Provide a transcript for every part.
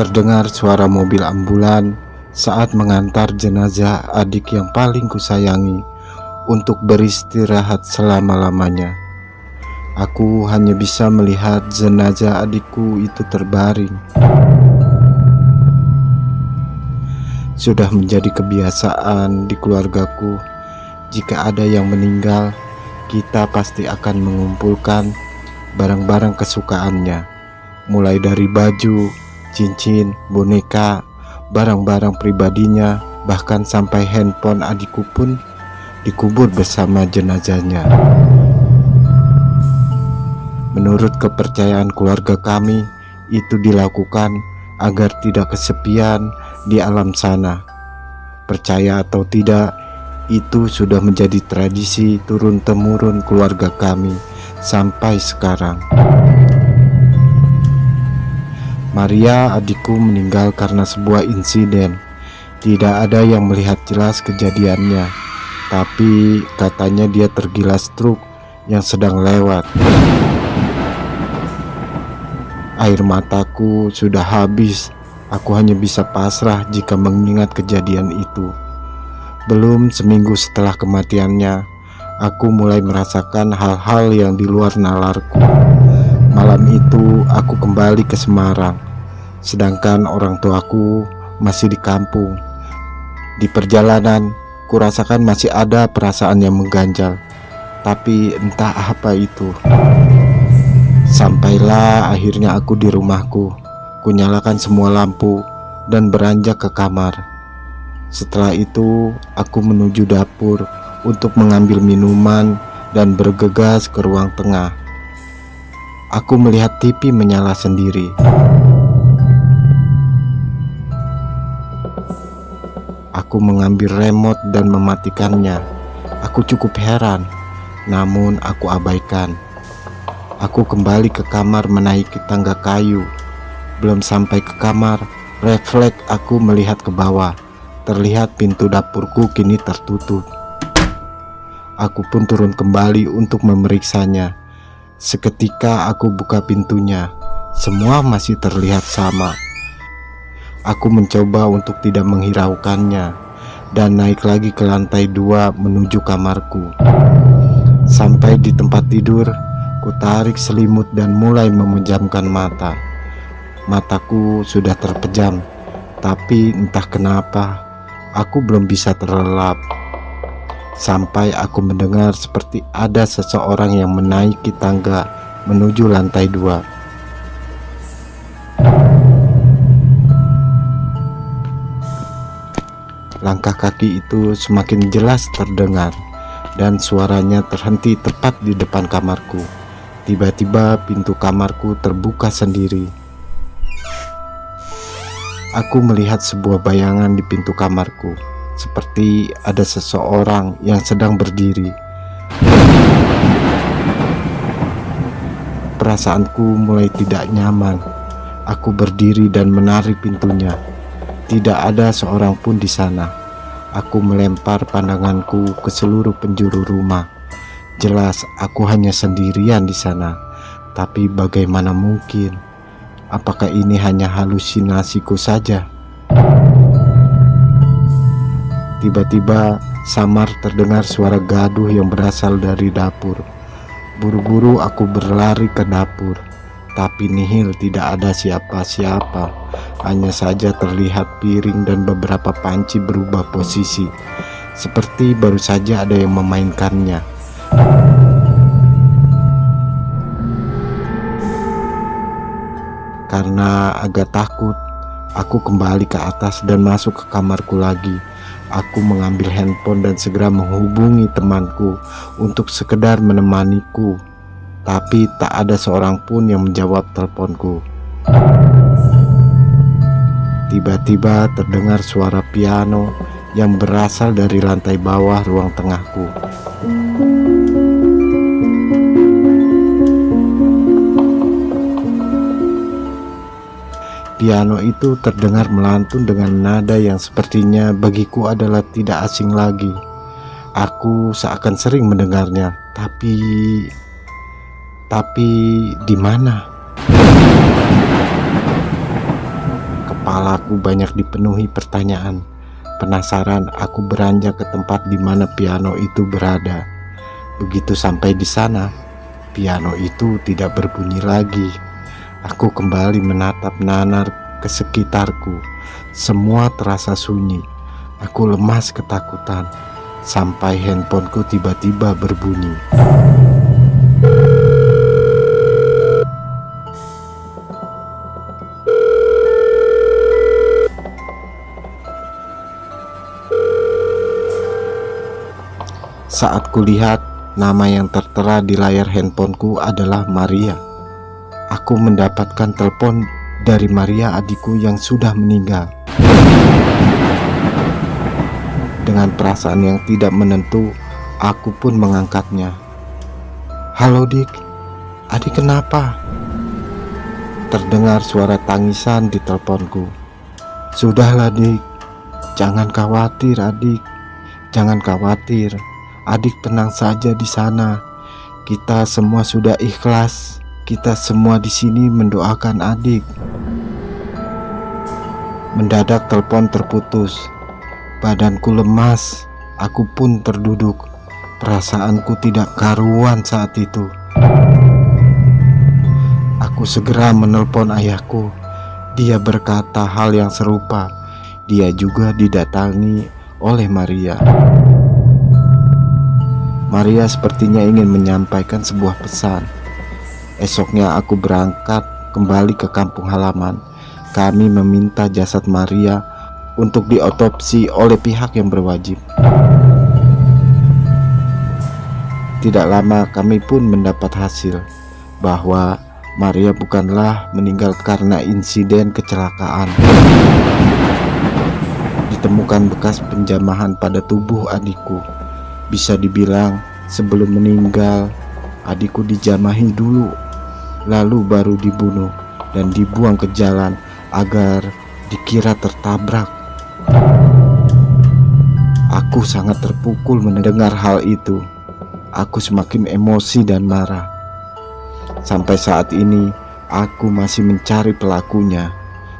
terdengar suara mobil ambulan saat mengantar jenazah adik yang paling kusayangi untuk beristirahat selama-lamanya. Aku hanya bisa melihat jenazah adikku itu terbaring. Sudah menjadi kebiasaan di keluargaku, jika ada yang meninggal, kita pasti akan mengumpulkan barang-barang kesukaannya, mulai dari baju, cincin, boneka, barang-barang pribadinya, bahkan sampai handphone adikku pun dikubur bersama jenazahnya. Menurut kepercayaan keluarga kami, itu dilakukan agar tidak kesepian di alam sana. Percaya atau tidak, itu sudah menjadi tradisi turun-temurun keluarga kami sampai sekarang. Maria, adikku, meninggal karena sebuah insiden. Tidak ada yang melihat jelas kejadiannya, tapi katanya dia tergilas truk yang sedang lewat. Air mataku sudah habis. Aku hanya bisa pasrah jika mengingat kejadian itu. Belum seminggu setelah kematiannya, aku mulai merasakan hal-hal yang di luar nalarku. Malam itu aku kembali ke Semarang, sedangkan orang tuaku masih di kampung. Di perjalanan, kurasakan masih ada perasaan yang mengganjal, tapi entah apa itu. Sampailah akhirnya aku di rumahku. Kunyalakan semua lampu dan beranjak ke kamar. Setelah itu, aku menuju dapur untuk mengambil minuman dan bergegas ke ruang tengah. Aku melihat TV menyala sendiri. Aku mengambil remote dan mematikannya. Aku cukup heran, namun aku abaikan. Aku kembali ke kamar menaiki tangga kayu. Belum sampai ke kamar, refleks aku melihat ke bawah. Terlihat pintu dapurku kini tertutup. Aku pun turun kembali untuk memeriksanya. Seketika aku buka pintunya. Semua masih terlihat sama. Aku mencoba untuk tidak menghiraukannya dan naik lagi ke lantai 2 menuju kamarku. Sampai di tempat tidur, ku tarik selimut dan mulai memejamkan mata. Mataku sudah terpejam, tapi entah kenapa aku belum bisa terlelap. Sampai aku mendengar seperti ada seseorang yang menaiki tangga menuju lantai 2. Langkah kaki itu semakin jelas terdengar, dan suaranya terhenti tepat di depan kamarku. Tiba-tiba pintu kamarku terbuka sendiri. Aku melihat sebuah bayangan di pintu kamarku, seperti ada seseorang yang sedang berdiri. Perasaanku mulai tidak nyaman. Aku berdiri dan menarik pintunya. Tidak ada seorang pun di sana. Aku melempar pandanganku ke seluruh penjuru rumah. Jelas aku hanya sendirian di sana. Tapi bagaimana mungkin? Apakah ini hanya halusinasiku saja? Tiba-tiba samar terdengar suara gaduh yang berasal dari dapur. Buru-buru aku berlari ke dapur, tapi nihil, tidak ada siapa-siapa. Hanya saja terlihat piring dan beberapa panci berubah posisi, seperti baru saja ada yang memainkannya. Karena agak takut, aku kembali ke atas dan masuk ke kamarku lagi. Aku mengambil handphone dan segera menghubungi temanku untuk sekedar menemaniku. Tapi tak ada seorang pun yang menjawab teleponku. Tiba-tiba terdengar suara piano yang berasal dari lantai bawah ruang tengahku. Piano itu terdengar melantun dengan nada yang sepertinya bagiku adalah tidak asing lagi. Aku seakan sering mendengarnya, tapi di mana? Kepalaku banyak dipenuhi pertanyaan. Penasaran, aku beranjak ke tempat di mana piano itu berada. Begitu sampai di sana, piano itu tidak berbunyi lagi. Aku kembali menatap nanar ke sekitarku. Semua terasa sunyi. Aku lemas ketakutan sampai handphoneku tiba-tiba berbunyi. Saat kulihat, nama yang tertera di layar handphoneku adalah Maria. Aku mendapatkan telepon dari Maria, adikku yang sudah meninggal. Dengan perasaan yang tidak menentu, aku pun mengangkatnya. "Halo Dik, adik kenapa?" Terdengar suara tangisan di teleponku. "Sudahlah Dik, jangan khawatir adik, jangan khawatir. Adik tenang saja di sana. Kita semua sudah ikhlas. Kita semua di sini mendoakan adik." Mendadak telepon terputus. Badanku lemas, aku pun terduduk. Perasaanku tidak karuan saat itu. Aku segera menelpon ayahku. Dia berkata hal yang serupa. Dia juga didatangi oleh Maria. Maria sepertinya ingin menyampaikan sebuah pesan. Esoknya aku berangkat kembali ke kampung halaman. Kami meminta jasad Maria untuk diotopsi oleh pihak yang berwajib. Tidak lama kami pun mendapat hasil bahwa Maria bukanlah meninggal karena insiden kecelakaan. Ditemukan bekas penjamahan pada tubuh adikku. Bisa dibilang sebelum meninggal, adikku dijamahi dulu, lalu baru dibunuh dan dibuang ke jalan agar dikira tertabrak. Aku sangat terpukul mendengar hal itu. Aku semakin emosi dan marah. Sampai saat ini aku masih mencari pelakunya.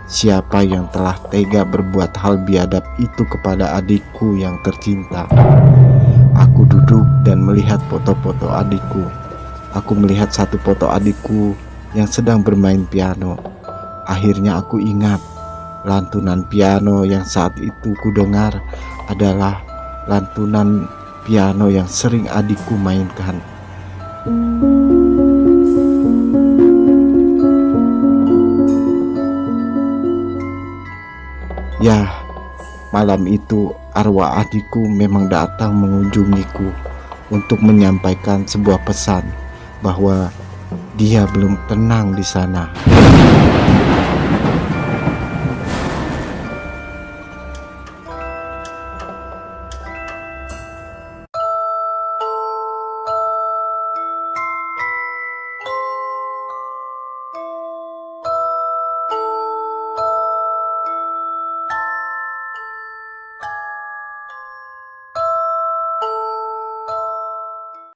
Siapa yang telah tega berbuat hal biadab itu kepada adikku yang tercinta. Aku duduk dan melihat foto-foto adikku. Aku melihat satu foto adikku yang sedang bermain piano. Akhirnya aku ingat lantunan piano yang saat itu kudengar adalah lantunan piano yang sering adikku mainkan. Ya, malam itu arwah adikku memang datang mengunjungiku untuk menyampaikan sebuah pesan bahwa dia belum tenang di sana.